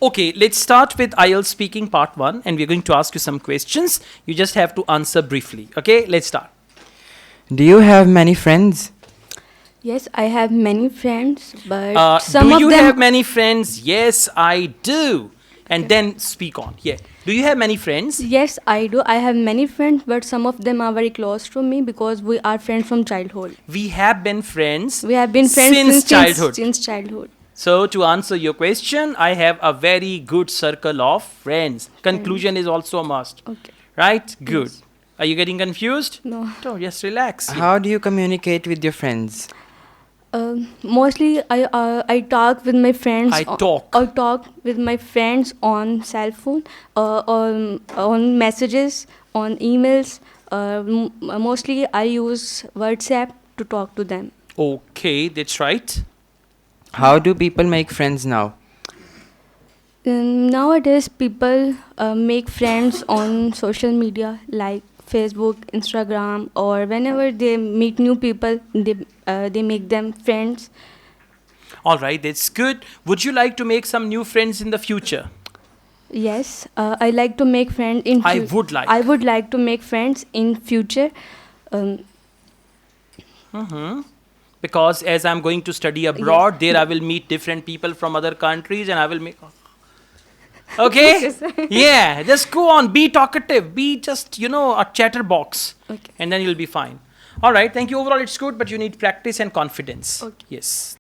Okay, let's start with IELTS speaking part 1 and we're going to ask you some questions. You just have to answer briefly. Okay, let's start. Do you have many friends? Yes, I have many friends, but Do some of you them. have many friends? Yes, I do. And then speak on. Yeah. Do you have many friends? Yes, I do. I have many friends, but some of them are very close to me because we are friends from childhood. We have been friends We have been friends since childhood. Since childhood. So to answer your question, I have a very good circle of friends. Conclusion is also a must. Okay. Right? Good. Yes. Are you getting confused? No. No, just relax. How do you communicate with your friends? Mostly, I talk with my friends. I talk. I talk with my friends on cell phone, on messages, on emails. Mostly, I use WhatsApp to talk to them. Okay, that's right. How do people make friends now? Nowadays, people make friends on social media like Facebook, Instagram, or whenever they meet new people, they make them friends. All right, that's good. Would you like to make some new friends in the future? Yes, I like to make friends in. I would like. I would like to make friends in future. Because as I'm going to study abroad, there I will meet different people from other countries and I will make... Okay? Yeah, just go on. Be talkative. Be just, a chatterbox. Okay. And then you'll be fine. All right, thank you. Overall, it's good, but you need practice and confidence. Okay. Yes.